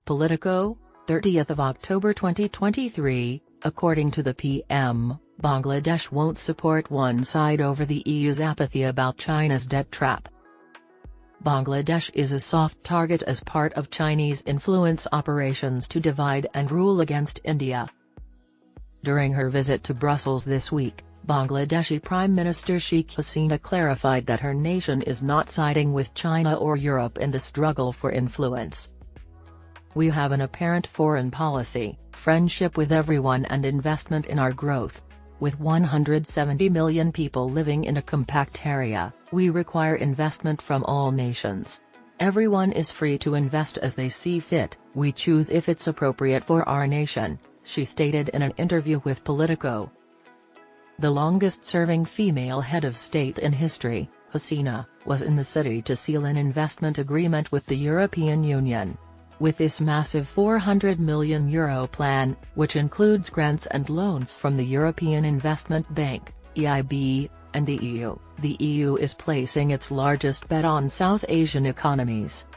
POLITICO, 30th of October 2023, according to the PM, Bangladesh won't support one side over the EU's apathy about China's debt trap. Bangladesh is a soft target as part of Chinese influence operations to divide and rule against India. During her visit to Brussels this week, Bangladeshi Prime Minister Sheikh Hasina clarified that her nation is not siding with China or Europe in the struggle for influence. "We have an apparent foreign policy, friendship with everyone and investment in our growth. With 170 million people living in a compact area, we require investment from all nations. Everyone is free to invest as they see fit, we choose if it's appropriate for our nation," she stated in an interview with POLITICO. The longest-serving female head of state in history, Hasina, was in the city to seal an investment agreement with the European Union. With this massive €400 million plan, which includes grants and loans from the European Investment Bank, EIB, and the EU is placing its largest bet on South Asian economies.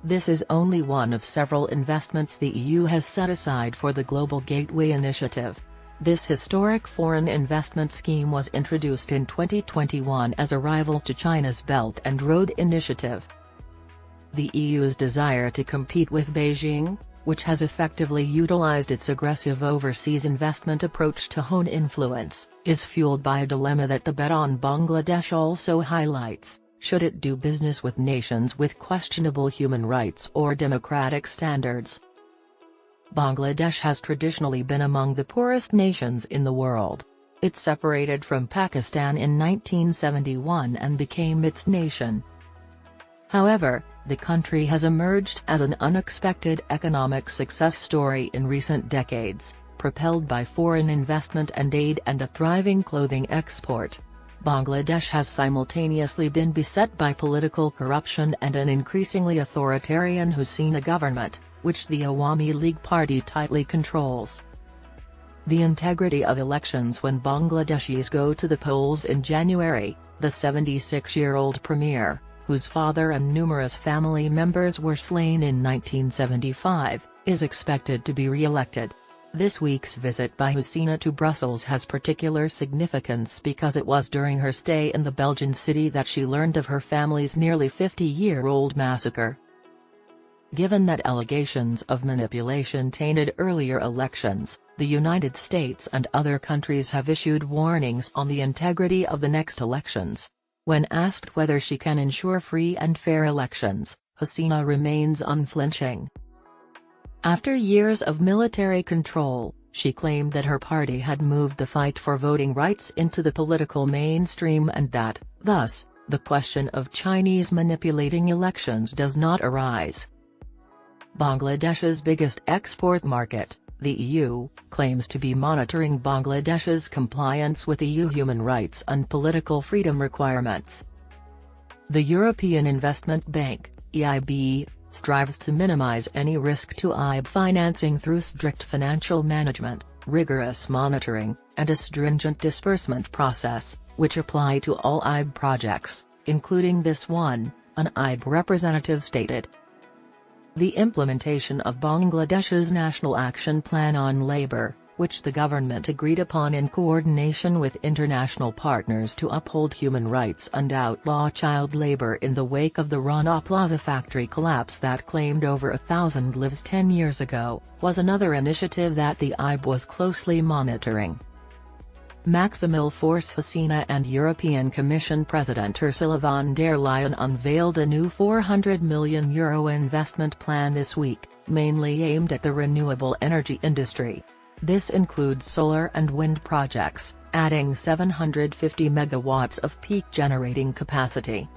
This is only one of several investments the EU has set aside for the Global Gateway Initiative. This historic foreign investment scheme was introduced in 2021 as a rival to China's Belt and Road Initiative. The EU's desire to compete with Beijing, which has effectively utilized its aggressive overseas investment approach to hone influence, is fueled by a dilemma that the bet on Bangladesh also highlights: should it do business with nations with questionable human rights or democratic standards? Bangladesh has traditionally been among the poorest nations in the world. It separated from Pakistan in 1971 and became its nation. However, the country has emerged as an unexpected economic success story in recent decades, propelled by foreign investment and aid and a thriving clothing export. Bangladesh has simultaneously been beset by political corruption and an increasingly authoritarian Hasina government, which the Awami League party tightly controls. The integrity of elections when Bangladeshis go to the polls in January, the 76-year-old premier, whose father and numerous family members were slain in 1975, is expected to be re-elected. This week's visit by Hasina to Brussels has particular significance because it was during her stay in the Belgian city that she learned of her family's nearly 50-year-old massacre. Given that allegations of manipulation tainted earlier elections, the United States and other countries have issued warnings on the integrity of the next elections. When asked whether she can ensure free and fair elections, Hasina remains unflinching. After years of military control, she claimed that her party had moved the fight for voting rights into the political mainstream and that, thus, the question of Chinese manipulating elections does not arise. Bangladesh's biggest export market, the EU, claims to be monitoring Bangladesh's compliance with EU human rights and political freedom requirements. The European Investment Bank, EIB, strives to minimize any risk to EIB financing through strict financial management, rigorous monitoring, and a stringent disbursement process, which apply to all EIB projects, including this one, an EIB representative stated. The implementation of Bangladesh's National Action Plan on Labour, which the government agreed upon in coordination with international partners to uphold human rights and outlaw child labour in the wake of the Rana Plaza factory collapse that claimed over 1,000 lives 10 years ago, was another initiative that the EIB was closely monitoring. Maximil Force Hasina and European Commission President Ursula von der Leyen unveiled a new €400 million investment plan this week, mainly aimed at the renewable energy industry. This includes solar and wind projects, adding 750 megawatts of peak generating capacity.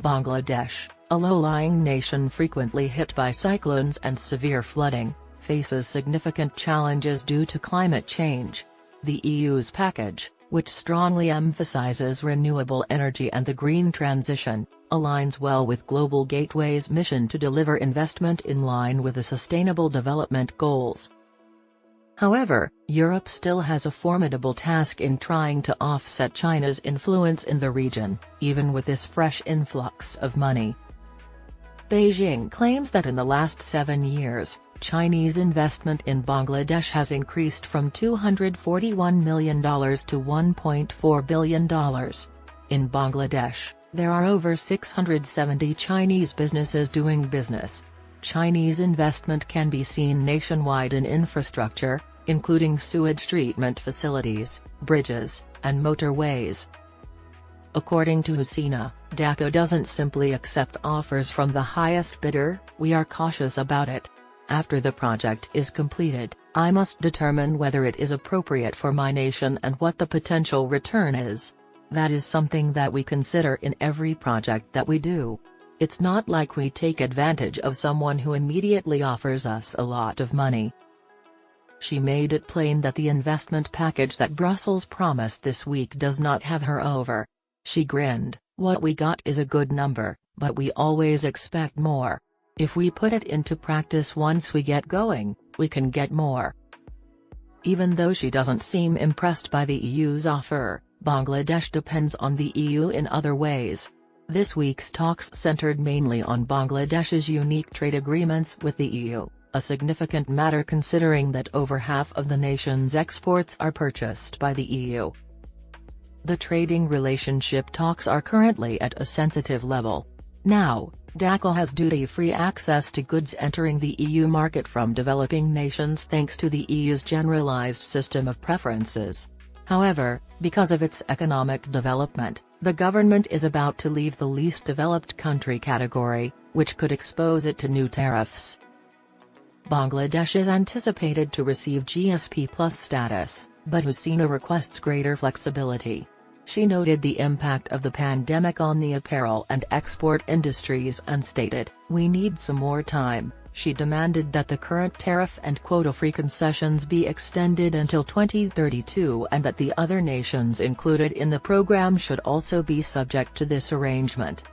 Bangladesh, a low-lying nation frequently hit by cyclones and severe flooding, faces significant challenges due to climate change. The EU's package, which strongly emphasizes renewable energy and the green transition, aligns well with Global Gateway's mission to deliver investment in line with the Sustainable Development Goals. However, Europe still has a formidable task in trying to offset China's influence in the region, even with this fresh influx of money. Beijing claims that in the last 7 years, Chinese investment in Bangladesh has increased from $241 million to $1.4 billion. In Bangladesh, there are over 670 Chinese businesses doing business. Chinese investment can be seen nationwide in infrastructure, including sewage treatment facilities, bridges, and motorways. According to Hasina, Dhaka doesn't simply accept offers from the highest bidder, we are cautious about it. After the project is completed, I must determine whether it is appropriate for my nation and what the potential return is. That is something that we consider in every project that we do. It's not like we take advantage of someone who immediately offers us a lot of money. She made it plain that the investment package that Brussels promised this week does not have her over. She grinned, "What we got is a good number, but we always expect more. If we put it into practice once we get going, we can get more." Even though she doesn't seem impressed by the EU's offer, Bangladesh depends on the EU in other ways. This week's talks centered mainly on Bangladesh's unique trade agreements with the EU, a significant matter considering that over half of the nation's exports are purchased by the EU. The trading relationship talks are currently at a sensitive level. Now, Dhaka has duty-free access to goods entering the EU market from developing nations thanks to the EU's generalized system of preferences. However, because of its economic development, the government is about to leave the least developed country category, which could expose it to new tariffs. Bangladesh is anticipated to receive GSP Plus status, but Hasina requests greater flexibility. She noted the impact of the pandemic on the apparel and export industries and stated, "We need some more time." She demanded that the current tariff and quota-free concessions be extended until 2032 and that the other nations included in the program should also be subject to this arrangement.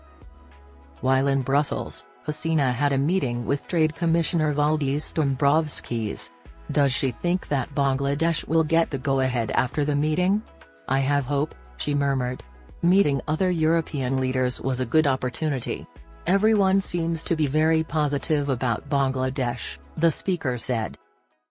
While in Brussels, Hasina had a meeting with Trade Commissioner Valdis Dombrovskis. Does she think that Bangladesh will get the go-ahead after the meeting? "I have hope," she murmured. Meeting other European leaders was a good opportunity. Everyone seems to be very positive about Bangladesh, the speaker said.